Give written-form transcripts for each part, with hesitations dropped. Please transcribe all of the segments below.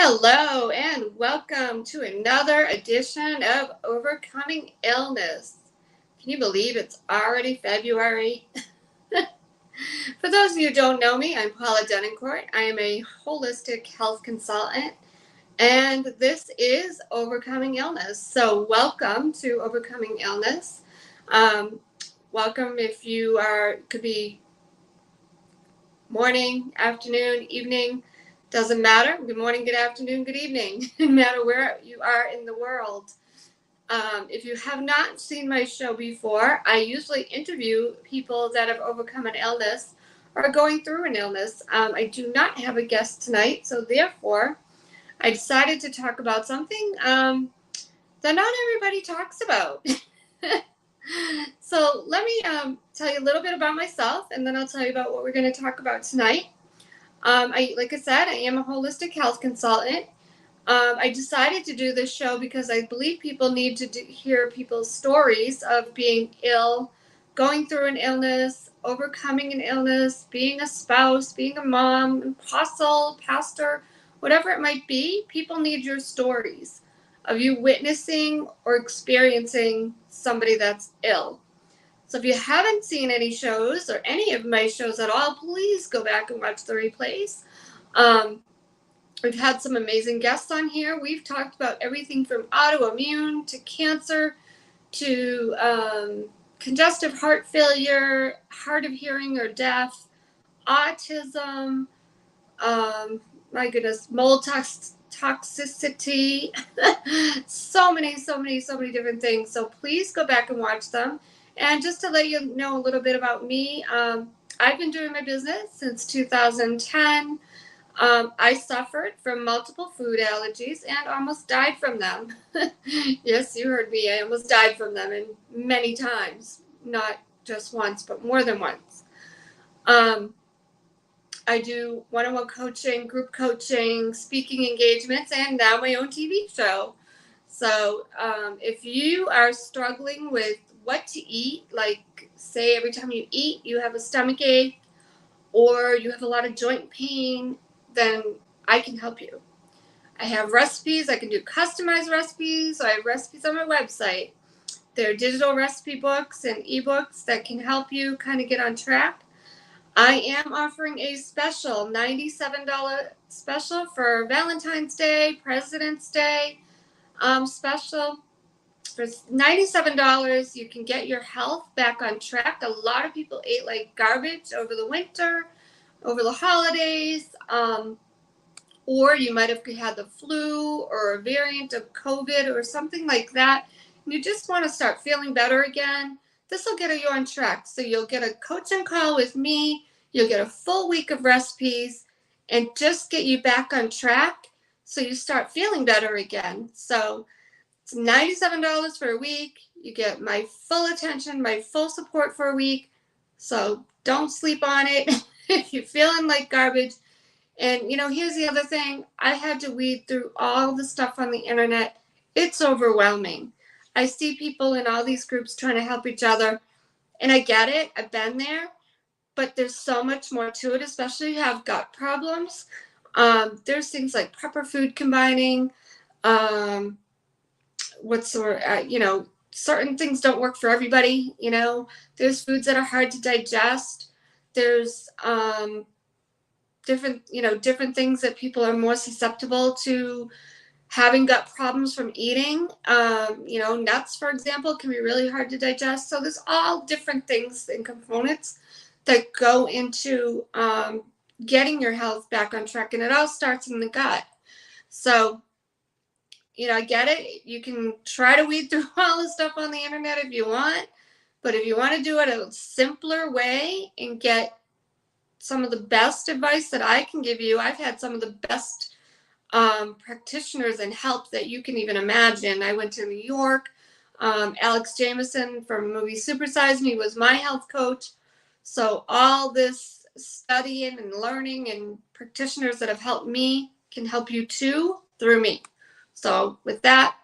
Hello, and welcome to another edition of Overcoming Illness. Can you believe it's already February? For those of you who don't know me, I'm Paula Denoncourt. I am a holistic health consultant, and this is Overcoming Illness. So, welcome to Overcoming Illness. Um, Welcome if you could be morning, afternoon, evening, doesn't matter. Good morning, good afternoon, good evening, no matter where you are in the world. If you have not seen my show before, I usually interview people that have overcome an illness or are going through an illness. I do not have a guest tonight, so therefore, I decided to talk about something that not everybody talks about. So let me tell you a little bit about myself, and then I'll tell you about what we're going to talk about tonight. Like I said, I am a holistic health consultant. I decided to do this show because I believe people need to hear people's stories of being ill, going through an illness, overcoming an illness, being a spouse, being a mom, apostle, pastor, whatever it might be. People need your stories of you witnessing or experiencing somebody that's ill. So if you haven't seen any shows or any of my shows at all, please go back and watch the replays. We've had some amazing guests on here. We've talked about everything from autoimmune to cancer to congestive heart failure, hard of hearing or deaf, autism, my goodness, mold toxicity, so many different things. So please go back and watch them. And just to let you know a little bit about me, I've been doing my business since 2010. I suffered from multiple food allergies and almost died from them. Yes, you heard me. I almost died from them, and many times, not just once, but more than once. I do one-on-one coaching, group coaching, speaking engagements, and now my own TV show. So if you are struggling with what to eat, like say every time you eat you have a stomach ache or you have a lot of joint pain, then I can help you. I have recipes. I can do customized recipes. So I have recipes on my website. There are digital recipe books and ebooks that can help you kind of get on track. I am offering a special $97 special for Valentine's Day, President's Day special. For $97, you can get your health back on track. A lot of people ate like garbage over the winter, over the holidays, or you might have had the flu or a variant of COVID or something like that. And you just want to start feeling better again. This will get you on track. So you'll get a coaching call with me. You'll get a full week of recipes and just get you back on track so you start feeling better again. So it's $97 for a week. You get my full attention, my full support for a week. So don't sleep on it if you're feeling like garbage. And, here's the other thing. I had to weed through all the stuff on the internet. It's overwhelming. I see people in all these groups trying to help each other. And I get it. I've been there. But there's so much more to it, especially if you have gut problems. There's things like proper food combining. Certain things don't work for everybody. There's foods that are hard to digest. There's different things that people are more susceptible to having gut problems from eating. Nuts, for example, can be really hard to digest. So there's all different things and components that go into getting your health back on track, and it all starts in the gut. So, I get it. You can try to weed through all the stuff on the internet if you want, but if you want to do it a simpler way and get some of the best advice that I can give you, I've had some of the best practitioners and help that you can even imagine. I went to New York. Alex Jameson from the movie Super Size Me was my health coach. So all this studying and learning and practitioners that have helped me can help you too through me. So with that,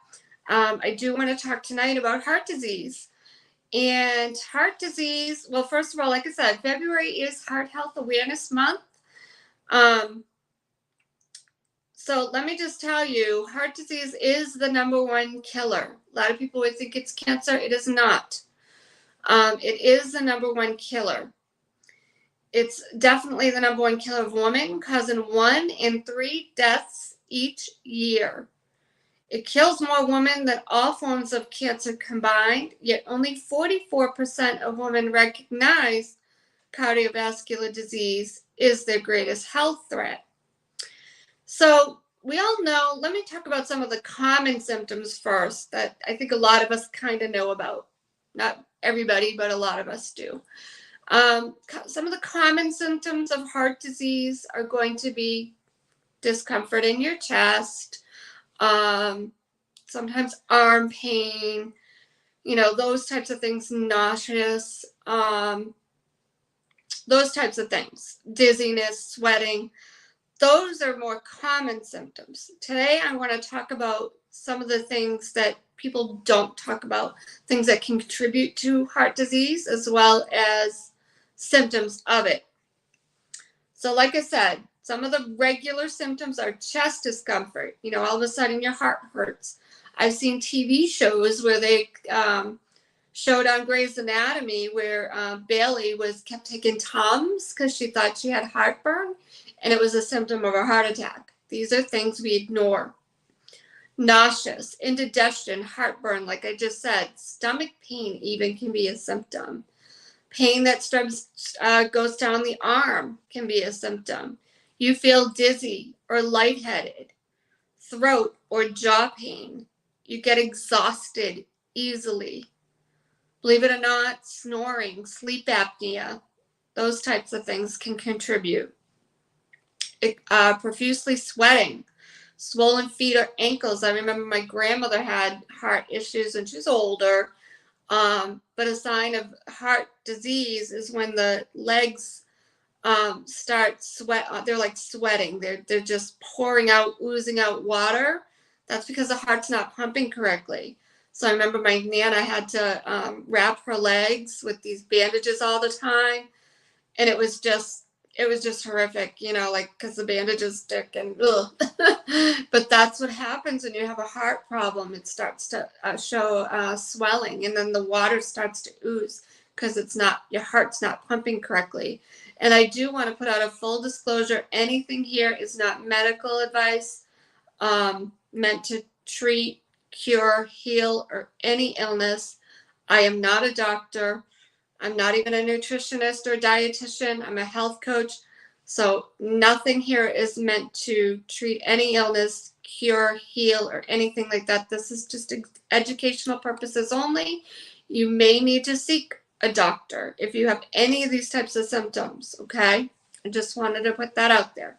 I do want to talk tonight about heart disease. And heart disease, well, first of all, like I said, February is Heart Health Awareness Month. So let me just tell you, heart disease is the #1 killer. A lot of people would think it's cancer. It is not. It is the #1 killer. It's definitely the #1 killer of women, causing 1 in 3 deaths each year. It kills more women than all forms of cancer combined, yet only 44% of women recognize cardiovascular disease is their greatest health threat. So we all know, let me talk about some of the common symptoms first that I think a lot of us kind of know about. Not everybody, but a lot of us do. Some of the common symptoms of heart disease are going to be discomfort in your chest, sometimes arm pain, those types of things, nauseous, those types of things, dizziness, sweating. Those are more common symptoms. Today, I want to talk about some of the things that people don't talk about, things that can contribute to heart disease, as well as symptoms of it. So like I said, some of the regular symptoms are chest discomfort. All of a sudden your heart hurts. I've seen TV shows where they showed on Grey's Anatomy where Bailey kept taking Tums because she thought she had heartburn, and it was a symptom of a heart attack. These are things we ignore. Nauseous, indigestion, heartburn, like I just said, stomach pain even can be a symptom. Pain that goes down the arm can be a symptom. You feel dizzy or lightheaded, throat or jaw pain. You get exhausted easily. Believe it or not, snoring, sleep apnea, those types of things can contribute. Profusely sweating, swollen feet or ankles. I remember my grandmother had heart issues and she's older. But a sign of heart disease is when the legs start they're like sweating. They're just pouring out, oozing out water. That's because the heart's not pumping correctly. So I remember my Nana had to wrap her legs with these bandages all the time, and it was just horrific, because the bandages stick and ugh. But that's what happens when you have a heart problem. It starts to show swelling, and then the water starts to ooze because your heart's not pumping correctly. And I do want to put out a full disclosure. Anything here is not medical advice meant to treat, cure, heal, or any illness. I am not a doctor. I'm not even a nutritionist or dietitian. I'm a health coach. So nothing here is meant to treat any illness, cure, heal, or anything like that. This is just educational purposes only. You may need to seek a doctor if you have any of these types of symptoms, okay? I just wanted to put that out there.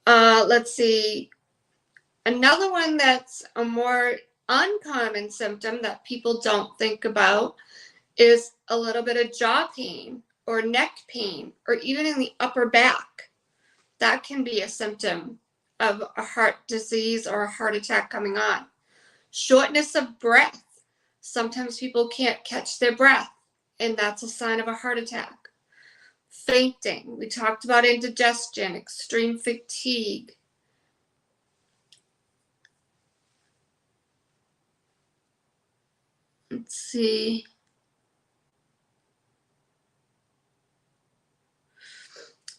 Let's see. Another one that's a more uncommon symptom that people don't think about is a little bit of jaw pain or neck pain, or even in the upper back. That can be a symptom of a heart disease or a heart attack coming on. Shortness of breath. Sometimes people can't catch their breath, and that's a sign of a heart attack. Fainting. We talked about indigestion, extreme fatigue. Let's see.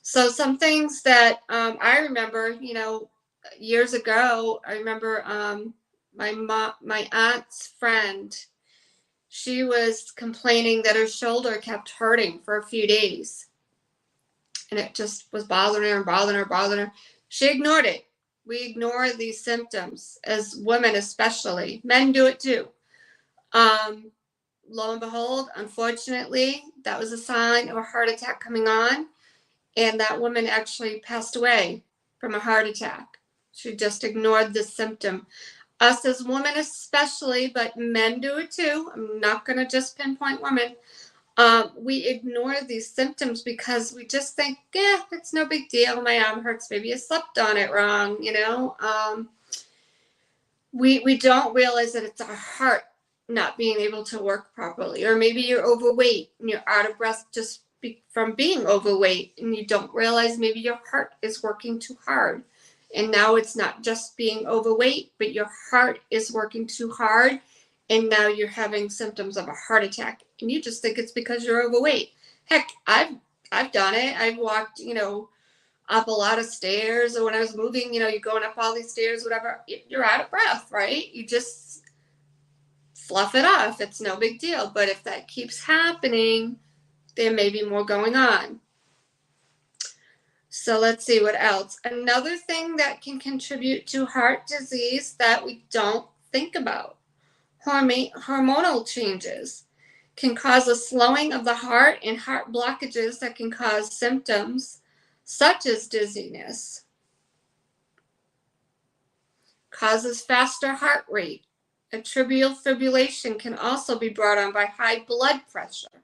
So some things that I remember, years ago, I remember my aunt's friend, she was complaining that her shoulder kept hurting for a few days. And it just was bothering her and bothering her. She ignored it. We ignore these symptoms as women, especially. Men do it too. Lo and behold, unfortunately, that was a sign of a heart attack coming on. And that woman actually passed away from a heart attack. She just ignored the symptom. Us as women especially, but men do it too. I'm not going to just pinpoint women. We ignore these symptoms because we just think, it's no big deal. My arm hurts. Maybe you slept on it wrong, We don't realize that it's our heart not being able to work properly. Or maybe you're overweight and you're out of breath just from being overweight, and you don't realize maybe your heart is working too hard. And now it's not just being overweight, but your heart is working too hard. And now you're having symptoms of a heart attack. And you just think it's because you're overweight. Heck, I've done it. I've walked, up a lot of stairs, or when I was moving, you're going up all these stairs, whatever, you're out of breath, right? You just fluff it off. It's no big deal. But if that keeps happening, there may be more going on. So let's see what else. Another thing that can contribute to heart disease that we don't think about, hormonal changes can cause a slowing of the heart and heart blockages that can cause symptoms such as dizziness. Causes faster heart rate. Atrial fibrillation can also be brought on by high blood pressure,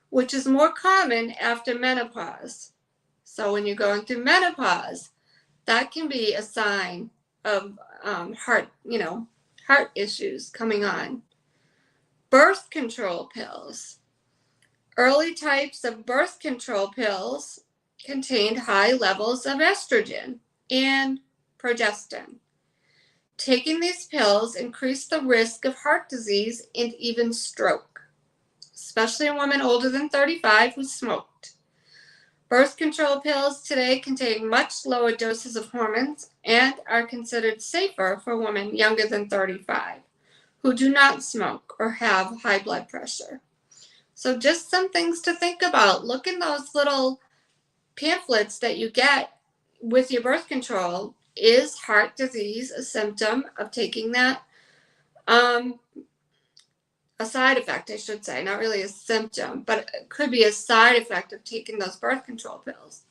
which is more common after menopause. So when you're going through menopause, that can be a sign of heart issues coming on. Birth control pills. Early types of birth control pills contained high levels of estrogen and progestin. Taking these pills increased the risk of heart disease and even stroke, especially in women older than 35 who smoked. Birth control pills today contain much lower doses of hormones and are considered safer for women younger than 35 who do not smoke or have high blood pressure. So just some things to think about. Look in those little pamphlets that you get with your birth control. Is heart disease a symptom of taking that? A side effect, I should say, not really a symptom, but it could be a side effect of taking those birth control pills.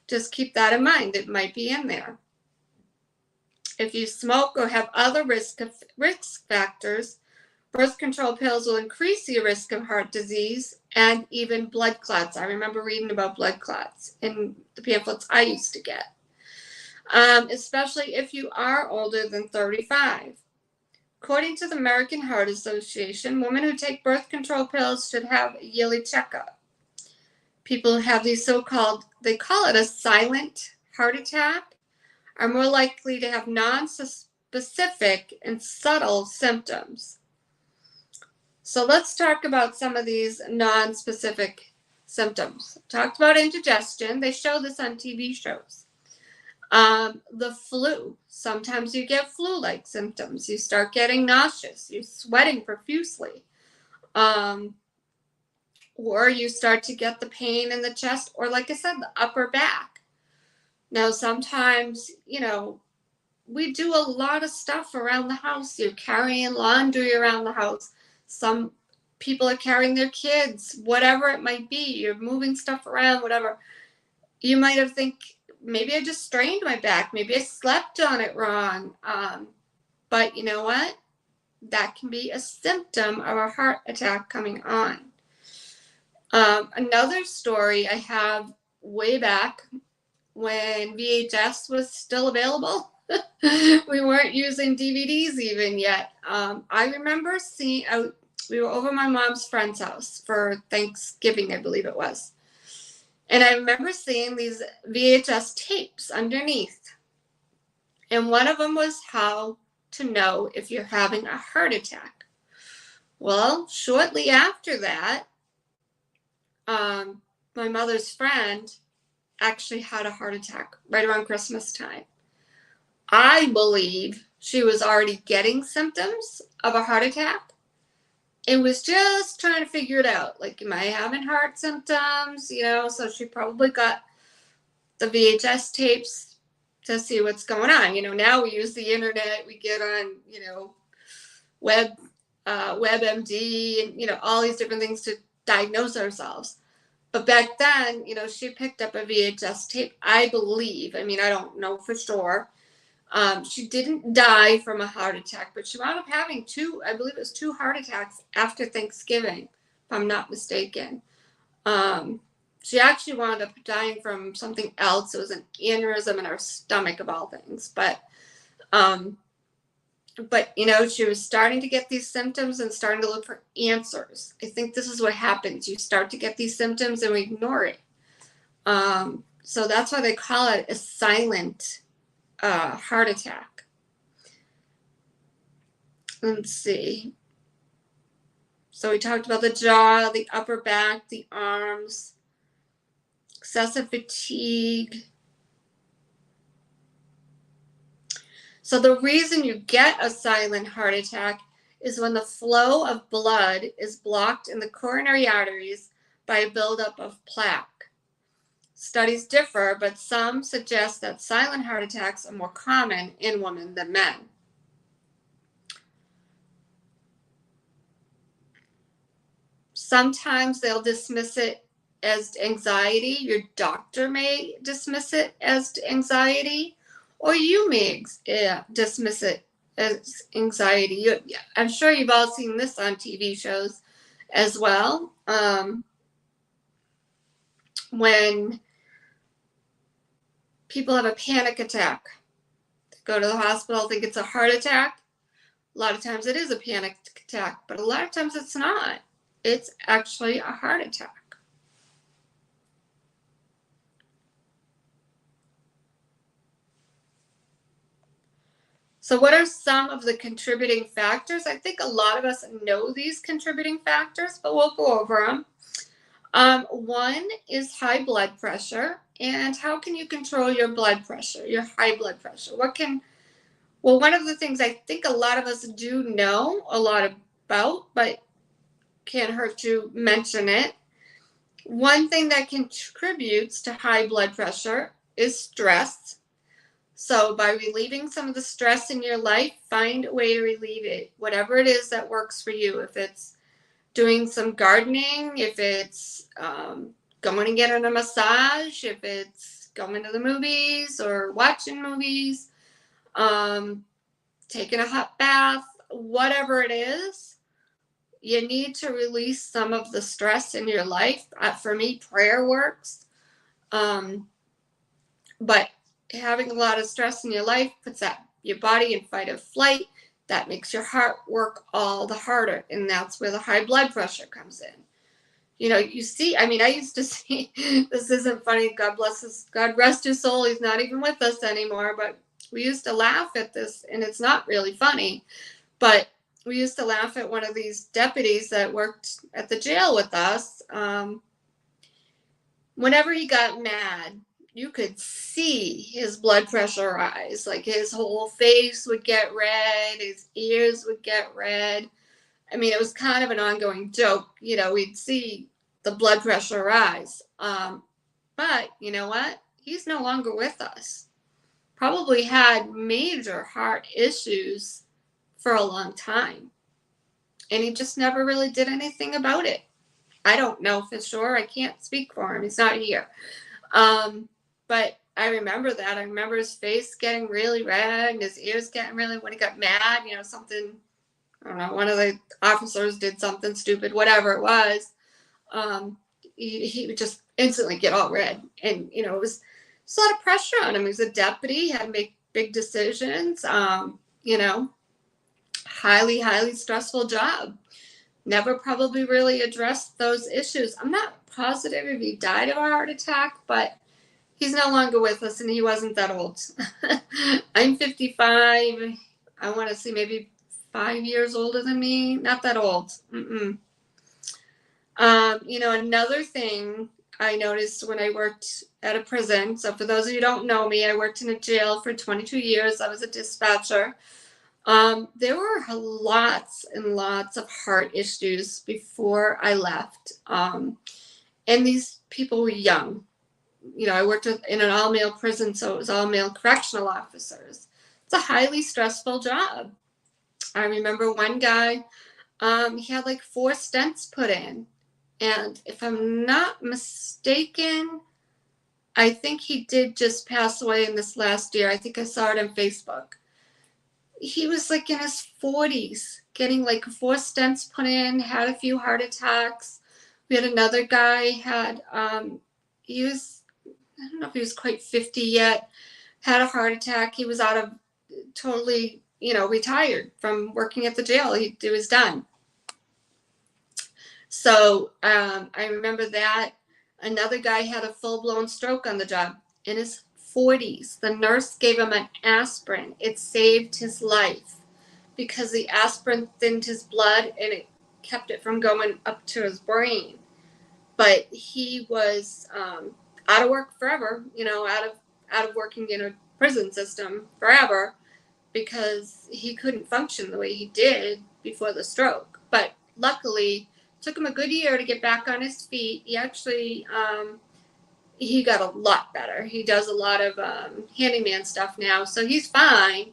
Just keep that in mind. It might be in there. If you smoke or have other risk factors, birth control pills will increase your risk of heart disease and even blood clots. I remember reading about blood clots in the pamphlets I used to get, especially if you are older than 35. According to the American Heart Association, women who take birth control pills should have a yearly checkup. People who have these so-called, they call it a silent heart attack, are more likely to have non-specific and subtle symptoms. So let's talk about some of these non-specific symptoms. Talked about indigestion. They show this on TV shows. The flu. Sometimes you get flu-like symptoms. You start getting nauseous. You're sweating profusely. Or you start to get the pain in the chest, or like I said, the upper back. Now, sometimes, we do a lot of stuff around the house. You're carrying laundry around the house. Some people are carrying their kids, whatever it might be. You're moving stuff around, whatever. You might have think, maybe I just strained my back. Maybe I slept on it wrong. But you know what? That can be a symptom of a heart attack coming on. Another story I have way back when VHS was still available. We weren't using DVDs even yet. I remember seeing, we were over my mom's friend's house for Thanksgiving, I believe it was. And I remember seeing these VHS tapes underneath. And one of them was how to know if you're having a heart attack. Well, shortly after that, my mother's friend actually had a heart attack right around Christmas time. I believe she was already getting symptoms of a heart attack and was just trying to figure it out. Like, am I having heart symptoms? So she probably got the VHS tapes to see what's going on. Now we use the internet. We get on, WebMD and, all these different things to diagnose ourselves. But back then, she picked up a VHS tape, I believe. I don't know for sure. She didn't die from a heart attack, but she wound up having two heart attacks after Thanksgiving, if I'm not mistaken. She actually wound up dying from something else. It was an aneurysm in her stomach, of all things. But she was starting to get these symptoms and starting to look for answers. I think this is what happens. You start to get these symptoms and we ignore it. So that's why they call it a silent heart attack. Let's see. So we talked about the jaw, the upper back, the arms, excessive fatigue. So the reason you get a silent heart attack is when the flow of blood is blocked in the coronary arteries by a buildup of plaque. Studies differ, but some suggest that silent heart attacks are more common in women than men. Sometimes they'll dismiss it as anxiety. Your doctor may dismiss it as anxiety, or you may dismiss it as anxiety. I'm sure you've all seen this on TV shows as well. When people have a panic attack, they go to the hospital, think it's a heart attack. A lot of times it is a panic attack, but a lot of times it's not. It's actually a heart attack. So what are some of the contributing factors? I think a lot of us know these contributing factors, but we'll go over them. One is high blood pressure. And how can you control your blood pressure, your high blood pressure? Well, one of the things I think a lot of us do know a lot about, but can't hurt to mention it. One thing that contributes to high blood pressure is stress. So by relieving some of the stress in your life, find a way to relieve it, whatever it is that works for you. If it's doing some gardening, if it's going and getting a massage, if it's going to the movies or watching movies, taking a hot bath, whatever it is, you need to release some of the stress in your life. For me, prayer works. But having a lot of stress in your life puts your body in fight or flight. That makes your heart work all the harder. And that's where the high blood pressure comes in. You see, I used to see, this isn't funny, God rest his soul, he's not even with us anymore, but we used to laugh at this, and it's not really funny, but we used to laugh at one of these deputies that worked at the jail with us. Whenever he got mad, you could see his blood pressure rise. Like his whole face would get red, his ears would get red. It was kind of an ongoing joke. We'd see the blood pressure rise. But you know what? He's no longer with us. Probably had major heart issues for a long time. And he just never really did anything about it. I don't know for sure. I can't speak for him. He's not here. But I remember that. I remember his face getting really red and his ears getting really, when he got mad, something, I don't know, one of the officers did something stupid, whatever it was. He would just instantly get all red. And, it was a lot of pressure on him. He was a deputy, he had to make big decisions, highly, highly stressful job. Never probably really addressed those issues. I'm not positive if he died of a heart attack, but he's no longer with us, and he wasn't that old. I'm 55. I want to say maybe 5 years older than me. Not that old. Another thing I noticed when I worked at a prison. So for those of you who don't know me, I worked in a jail for 22 years. I was a dispatcher. There were lots and lots of heart issues before I left. And these people were young. I worked in an all-male prison, so it was all-male correctional officers. It's a highly stressful job. I remember one guy, he had like 4 stents put in. And if I'm not mistaken, I think he did just pass away in this last year. I think I saw it on Facebook. He was like in his 40s, getting like 4 stents put in, had a few heart attacks. We had another guy he was, I don't know if he was quite 50 yet, had a heart attack. He was totally, retired from working at the jail. He was done. So I remember that. Another guy had a full-blown stroke on the job in his 40s. The nurse gave him an aspirin. It saved his life because the aspirin thinned his blood and it kept it from going up to his brain. But he was out of work forever, out of working in a prison system forever because he couldn't function the way he did before the stroke. But luckily, it took him a good year to get back on his feet. He actually he got a lot better. He does a lot of handyman stuff now, so he's fine.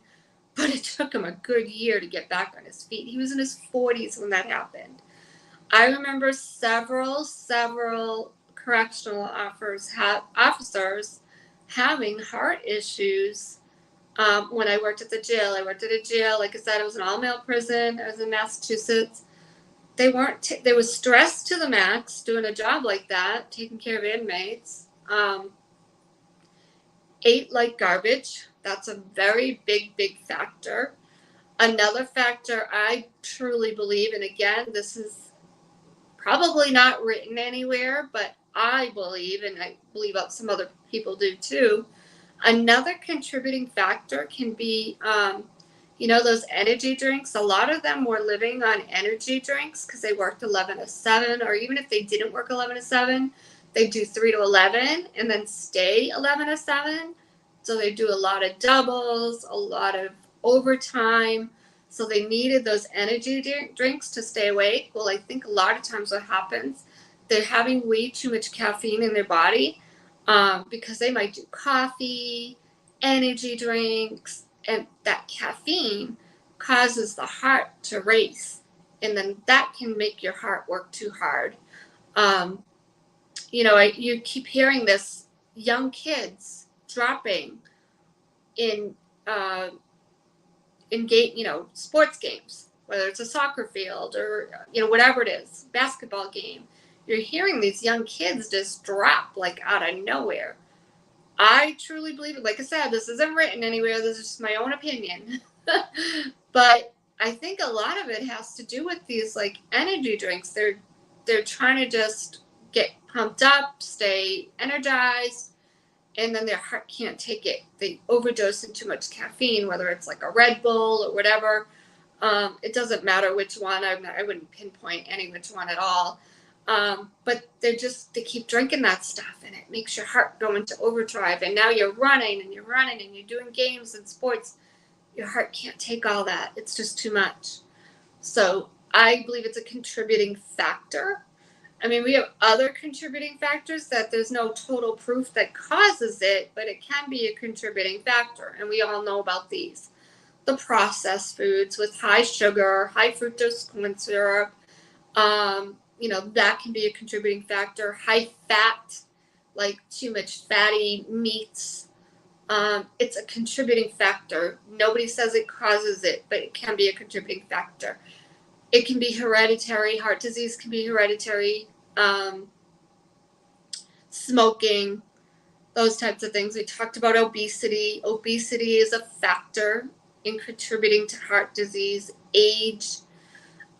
But it took him a good year to get back on his feet. He was in his 40s when that happened. I remember several correctional officers having heart issues when I worked at the jail. I worked at a jail, like I said, it was an all-male prison. I was in Massachusetts. They were stressed to the max doing a job like that, taking care of inmates. Ate like garbage. That's a very big factor. Another factor I truly believe, and again, this is probably not written anywhere, but I believe, and I believe some other people do too, another contributing factor can be, those energy drinks. A lot of them were living on energy drinks because they worked 11 to 7, or even if they didn't work 11 to 7, they do 3 to 11 and then stay 11 to 7. So they do a lot of doubles, a lot of overtime. So they needed those energy drinks to stay awake. Well, I think a lot of times what happens, they're having way too much caffeine in their body because they might do coffee, energy drinks, and that caffeine causes the heart to race. And then that can make your heart work too hard. You keep hearing this, young kids dropping in sports games, whether it's a soccer field or whatever it is, basketball game. You're hearing these young kids just drop like out of nowhere. I truly believe it. Like I said, this isn't written anywhere. This is just my own opinion. But I think a lot of it has to do with these like energy drinks. They're trying to just get pumped up, stay energized, and then their heart can't take it. They overdose in too much caffeine, whether it's like a Red Bull or whatever. It doesn't matter which one. I wouldn't pinpoint any which one at all. But they keep drinking that stuff, and it makes your heart go into overdrive. And now you're running and you're doing games and sports. Your heart can't take all that. It's just too much. So I believe it's a contributing factor. I mean, we have other contributing factors that there's no total proof that causes it, but it can be a contributing factor. And we all know about these. The processed foods with high sugar, high fructose corn syrup, that can be a contributing factor. High fat, like too much fatty meats. It's a contributing factor. Nobody says it causes it, but it can be a contributing factor. It can be hereditary. Heart disease can be hereditary. Smoking, those types of things. We talked about obesity. Obesity is a factor in contributing to heart disease. Age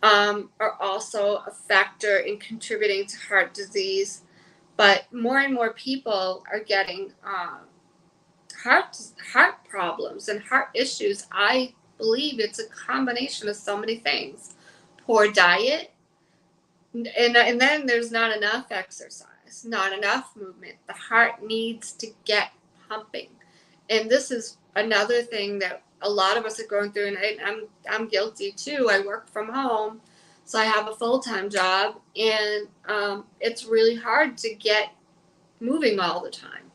are also a factor in contributing to heart disease. But more and more people are getting heart problems and heart issues. I believe it's a combination of so many things. Poor diet, and then there's not enough exercise, not enough movement. The heart needs to get pumping. And this is another thing that a lot of us are going through, and I'm guilty too. I work from home, so I have a full-time job, and it's really hard to get moving all the time.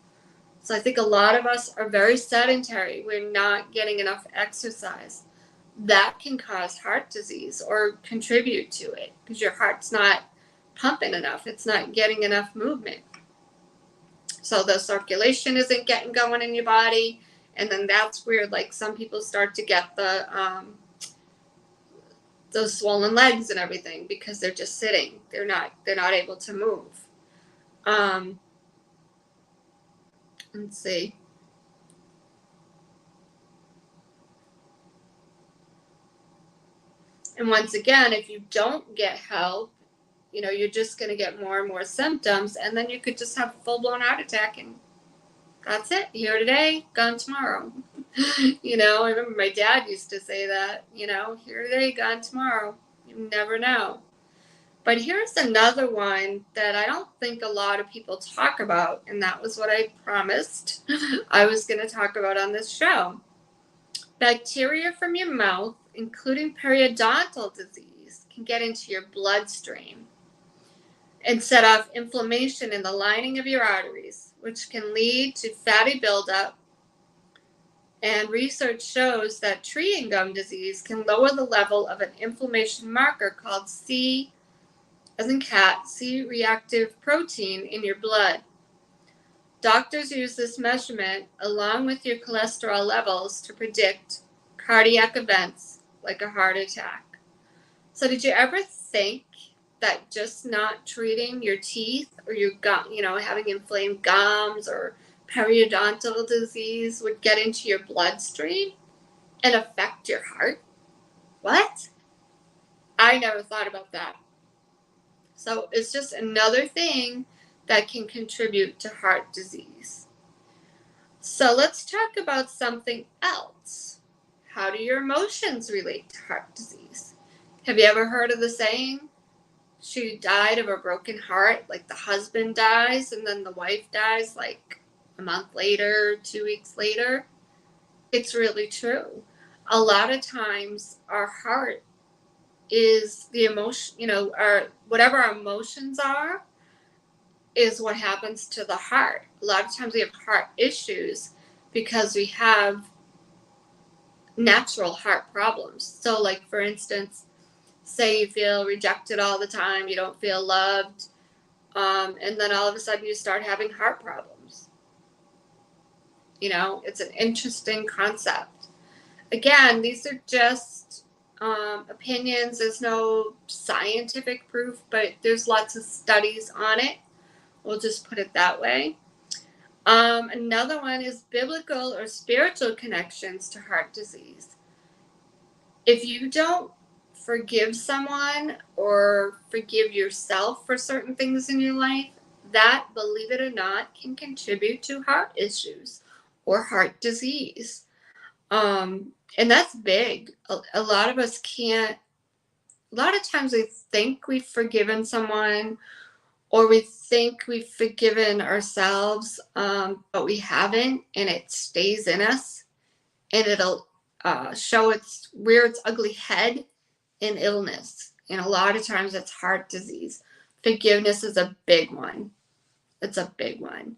So I think a lot of us are very sedentary. We're not getting enough exercise. That can cause heart disease or contribute to it because your heart's not pumping enough. It's not getting enough movement. So the circulation isn't getting going in your body. And then that's where like some people start to get those swollen legs and everything because they're just sitting. They're not able to move. Let's see. And once again, if you don't get help, you're just going to get more and more symptoms, and then you could just have a full-blown heart attack and That's it. Here today, gone tomorrow. I remember my dad used to say that, here today, gone tomorrow. You never know. But here's another one that I don't think a lot of people talk about, and that was what I promised I was going to talk about on this show. Bacteria from your mouth, including periodontal disease, can get into your bloodstream and set off inflammation in the lining of your arteries, which can lead to fatty buildup. And research shows that treating gum disease can lower the level of an inflammation marker called C, as in cat, C-reactive protein in your blood. Doctors use this measurement along with your cholesterol levels to predict cardiac events like a heart attack. So did you ever think that just not treating your teeth or your gum, having inflamed gums or periodontal disease would get into your bloodstream and affect your heart? What? I never thought about that. So it's just another thing that can contribute to heart disease. So let's talk about something else. How do your emotions relate to heart disease? Have you ever heard of the saying, she died of a broken heart, like the husband dies and then the wife dies like a month later, 2 weeks later? It's really true. A lot of times our heart is the emotion, our whatever our emotions are is what happens to the heart. A lot of times we have heart issues because we have natural heart problems. So like for instance, say you feel rejected all the time, you don't feel loved, and then all of a sudden you start having heart problems. It's an interesting concept. Again, these are just opinions. There's no scientific proof, but there's lots of studies on it. We'll just put it that way. Another one is biblical or spiritual connections to heart disease. If you don't forgive someone or forgive yourself for certain things in your life, that, believe it or not, can contribute to heart issues or heart disease. And that's big. A lot of us can't, a lot of times we think we've forgiven someone or we think we've forgiven ourselves, but we haven't, and it stays in us, and it'll rear its ugly head in illness. And a lot of times it's heart disease. Forgiveness is a big one. It's a big one.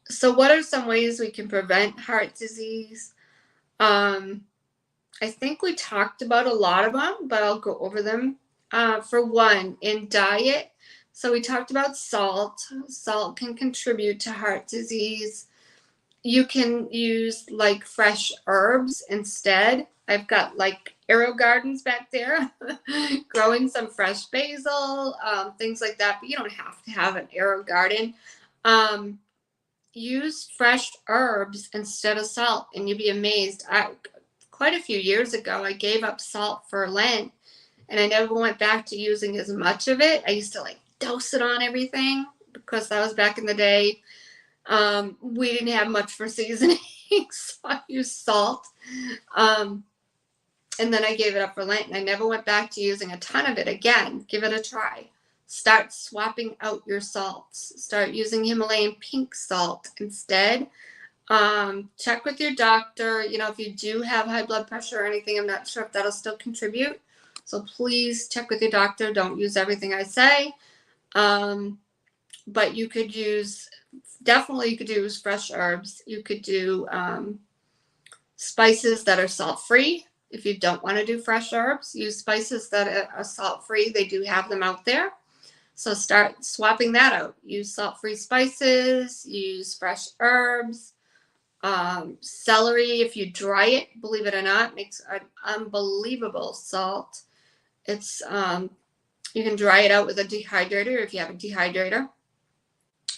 So what are some ways we can prevent heart disease? I think we talked about a lot of them, but I'll go over them. For one, in diet, so we talked about salt. Salt can contribute to heart disease. You can use like fresh herbs instead. I've got like arrow gardens back there growing some fresh basil, things like that, but you don't have to have an arrow garden. Use fresh herbs instead of salt and you'll be amazed. Quite a few years ago, I gave up salt for Lent and I never went back to using as much of it. I used to like dose it on everything because that was back in the day. We didn't have much for seasoning, so I used salt. And then I gave it up for Lent and I never went back to using a ton of it again. Give it a try. Start swapping out your salts. Start using Himalayan pink salt instead. Check with your doctor. If you do have high blood pressure or anything, I'm not sure if that'll still contribute. So please check with your doctor. Don't use everything I say. But you could use fresh herbs. You could do spices that are salt-free. If you don't want to do fresh herbs, use spices that are salt-free. They do have them out there. So start swapping that out. Use salt-free spices, use fresh herbs. Celery, if you dry it, believe it or not, makes an unbelievable salt. It's you can dry it out with a dehydrator if you have a dehydrator.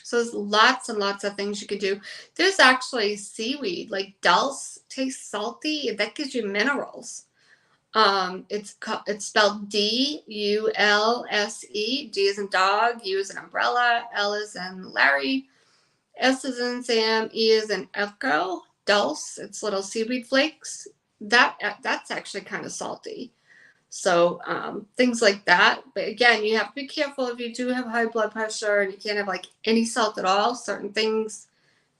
So there's lots and lots of things you could do. There's actually seaweed, like dulse, tastes salty. That gives you minerals. It's spelled DULSE. D is in dog, U is an umbrella, L is in Larry, S is in Sam, E is in Echo. Dulse. It's little seaweed flakes. That's actually kind of salty. So things like that. But again, you have to be careful if you do have high blood pressure and you can't have like any salt at all. Certain things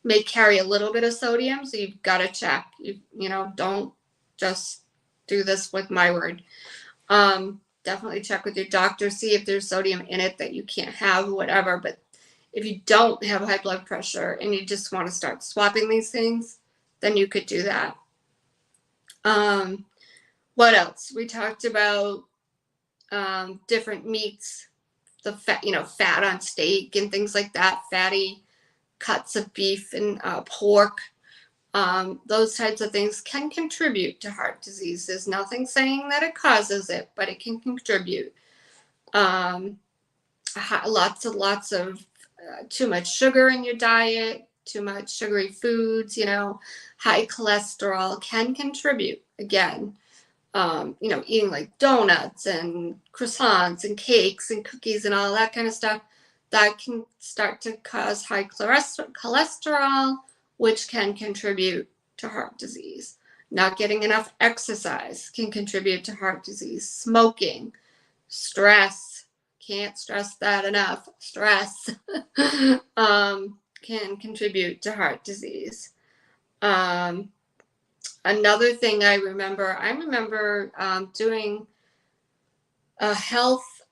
may carry a little bit of sodium, so you've got to check. Don't just do this with my word. Definitely check with your doctor, see if there's sodium in it that you can't have, whatever. But if you don't have high blood pressure and you just want to start swapping these things, then you could do that. What else? We talked about different meats, the fat, fat on steak and things like that, fatty cuts of beef and pork. Those types of things can contribute to heart disease. There's nothing saying that it causes it, but it can contribute. Lots of too much sugar in your diet, too much sugary foods, high cholesterol can contribute. Again, eating like donuts and croissants and cakes and cookies and all that kind of stuff, that can start to cause high cholesterol, which can contribute to heart disease. Not getting enough exercise can contribute to heart disease. Smoking, stress, can't stress that enough. Stress can contribute to heart disease. Another thing I remember doing a health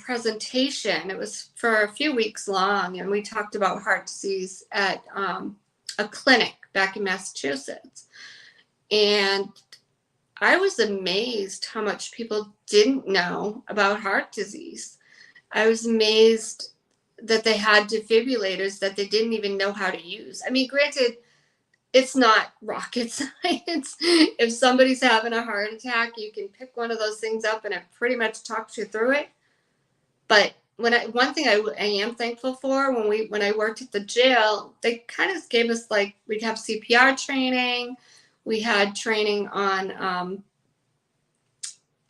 presentation. It was for a few weeks long, and we talked about heart disease at a clinic back in Massachusetts. And I was amazed how much people didn't know about heart disease. I was amazed that they had defibrillators that they didn't even know how to use. I mean, granted, it's not rocket science. If somebody's having a heart attack, you can pick one of those things up and it pretty much talks you through it. But one thing I am thankful for, when I worked at the jail, they kind of gave us, like, we'd have CPR training. We had training on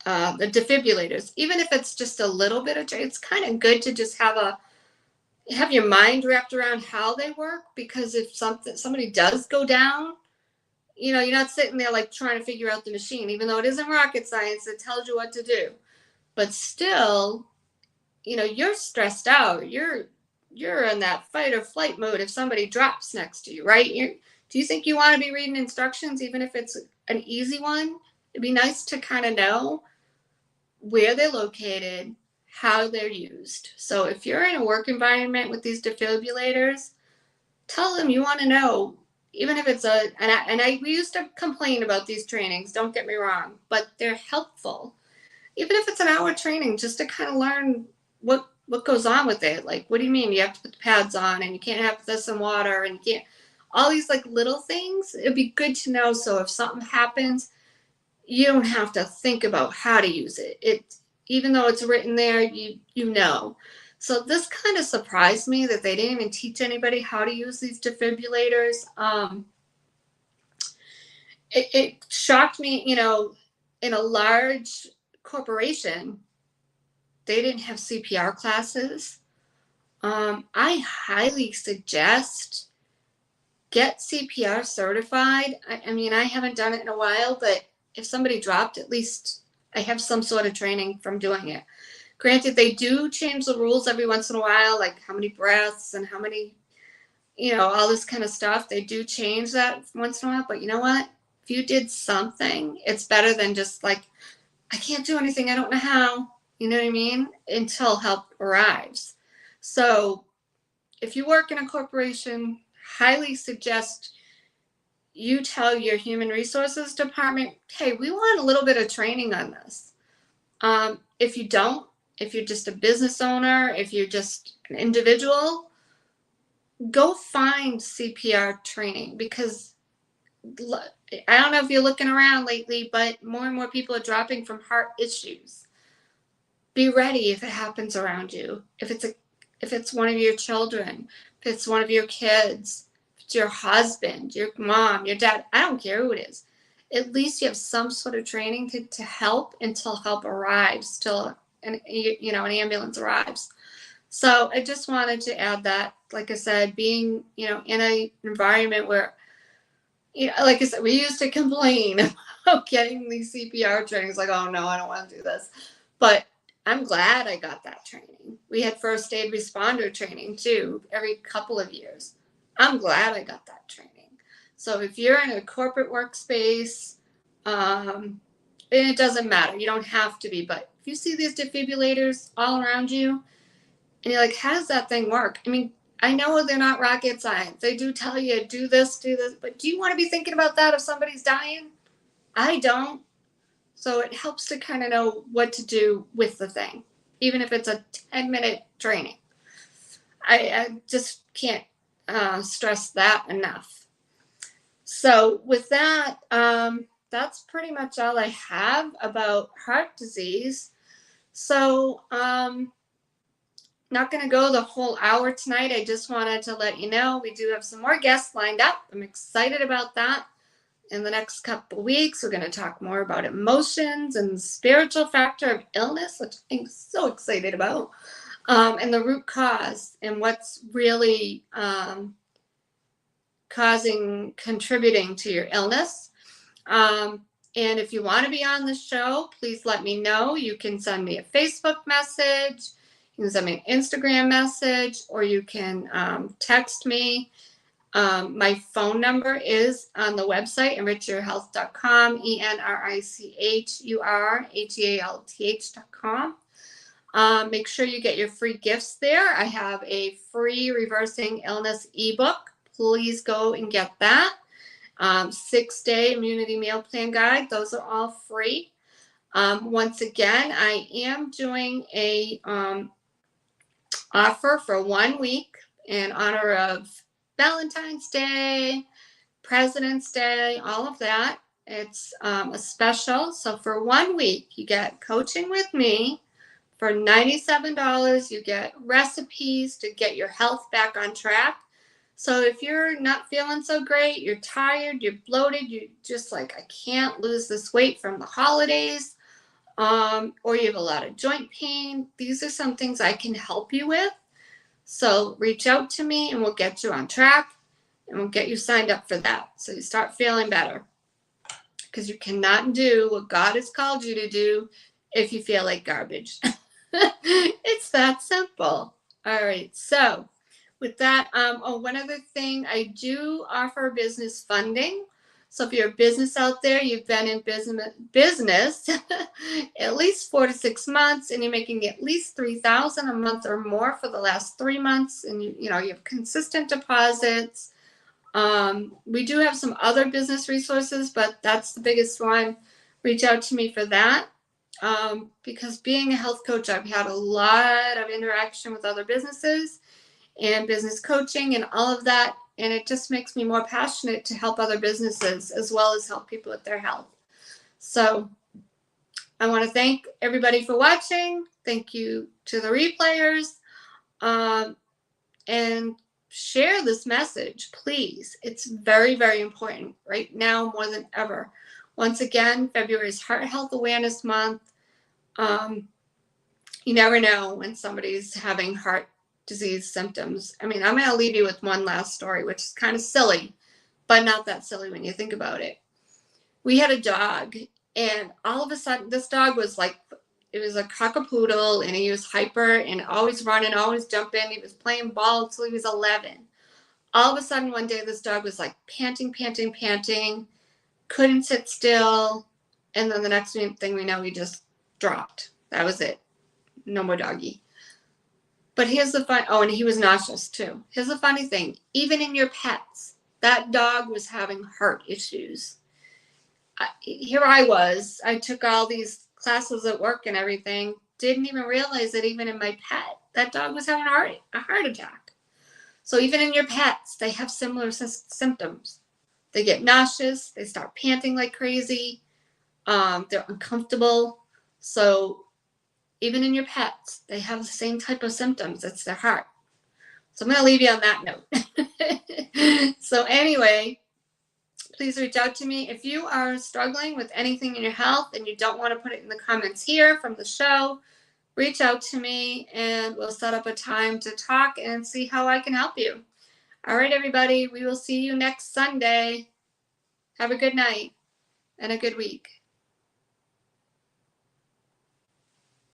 the defibrillators. Even if it's just a little bit of training, it's kind of good to just have your mind wrapped around how they work, because if somebody does go down, you're not sitting there like trying to figure out the machine. Even though it isn't rocket science, it tells you what to do. But still, you're stressed out. You're in that fight or flight mode if somebody drops next to you, right? Do you think you want to be reading instructions, even if it's an easy one? It'd be nice to kind of know where they're located, how they're used. So if you're in a work environment with these defibrillators, tell them you want to know, even if it's we used to complain about these trainings, don't get me wrong, but they're helpful. Even if it's an hour training, just to kind of learn what goes on with it. Like, what do you mean you have to put the pads on and you can't have this in water and you can't, all these like little things. It'd be good to know, so if something happens, you don't have to think about how to use it. Even though it's written there, you know. So this kind of surprised me that they didn't even teach anybody how to use these defibrillators. It shocked me, in a large corporation, they didn't have CPR classes. I highly suggest get CPR certified. I mean, I haven't done it in a while, but if somebody dropped, at least I have some sort of training from doing it. Granted, they do change the rules every once in a while, like how many breaths and how many, all this kind of stuff. They do change that once in a while, but you know what? If you did something, it's better than just like, I can't do anything, I don't know how, you know what I mean? Until help arrives. So if you work in a corporation, highly suggest you tell your human resources department, hey, we want a little bit of training on this. If you don't, if you're just a business owner, if you're just an individual, go find CPR training, because I don't know if you're looking around lately, but more and more people are dropping from heart issues. Be ready if it happens around you. If it's one of your children, if it's one of your kids, if it's your husband, your mom, your dad, I don't care who it is. at least you have some sort of training to help until help arrives, till an ambulance arrives. So I just wanted to add that, like I said, being, in an environment where, like I said, we used to complain about getting these CPR trainings, like, oh no, I don't want to do this. But I'm glad I got that training. We had first aid responder training too, every couple of years. I'm glad I got that training. So if you're in a corporate workspace, and it doesn't matter, you don't have to be, but if you see these defibrillators all around you, and you're like, how does that thing work? I mean, I know they're not rocket science. They do tell you, do this, but do you want to be thinking about that if somebody's dying? I don't. So it helps to kind of know what to do with the thing, even if it's a 10-minute training. I just can't stress that enough. So with that, that's pretty much all I have about heart disease. So not going to go the whole hour tonight. I just wanted to let you know we do have some more guests lined up. I'm excited about that. In the next couple of weeks, we're going to talk more about emotions and the spiritual factor of illness, which I'm so excited about, and the root cause and what's really contributing to your illness. And if you want to be on the show, please let me know. You can send me a Facebook message, you can send me an Instagram message, or you can text me. My phone number is on the website, enrichyourhealth.com, enrichyourhealth.com. Make sure you get your free gifts there. I have a free reversing illness ebook. Please go and get that. 6-day immunity meal plan guide. Those are all free. Once again, I am doing a offer for 1 week in honor of Valentine's Day, President's Day, all of that. It's a special. So for 1 week, you get coaching with me for $97. You get recipes to get your health back on track. So if you're not feeling so great, you're tired, you're bloated, you're just like, I can't lose this weight from the holidays, or you have a lot of joint pain, these are some things I can help you with. So reach out to me and we'll get you on track and we'll get you signed up for that. So you start feeling better, because you cannot do what God has called you to do if you feel like garbage. It's that simple. All right. So with that, one other thing, I do offer business funding. So if you're a business out there, you've been in business at least 4 to 6 months, and you're making at least $3,000 a month or more for the last 3 months, and you have consistent deposits. We do have some other business resources, but that's the biggest one. Reach out to me for that. Because being a health coach, I've had a lot of interaction with other businesses and business coaching and all of that. And it just makes me more passionate to help other businesses as well as help people with their health. So I want to thank everybody for watching. Thank you to the replayers. And share this message, please. It's very, very important right now more than ever. Once again, February is Heart Health Awareness Month. You never know when somebody's having heart disease symptoms. I mean, I'm going to leave you with one last story, which is kind of silly, but not that silly when you think about it. We had a dog, and all of a sudden, this dog was like, it was a cockapoodle, and he was hyper and always running, always jumping. He was playing ball until he was 11. All of a sudden, one day, this dog was like panting, couldn't sit still. And then the next thing we know, he just dropped. That was it. No more doggy. But here's the fun. Oh, and he was nauseous too. Here's the funny thing. Even in your pets, that dog was having heart issues. Here I was. I took all these classes at work and everything. Didn't even realize that even in my pet, that dog was having a heart attack. So even in your pets, they have similar symptoms. They get nauseous. They start panting like crazy. They're uncomfortable. So even in your pets, they have the same type of symptoms. It's their heart. So I'm going to leave you on that note. So anyway, please reach out to me. If you are struggling with anything in your health and you don't want to put it in the comments here from the show, reach out to me and we'll set up a time to talk and see how I can help you. All right, everybody, we will see you next Sunday. Have a good night and a good week.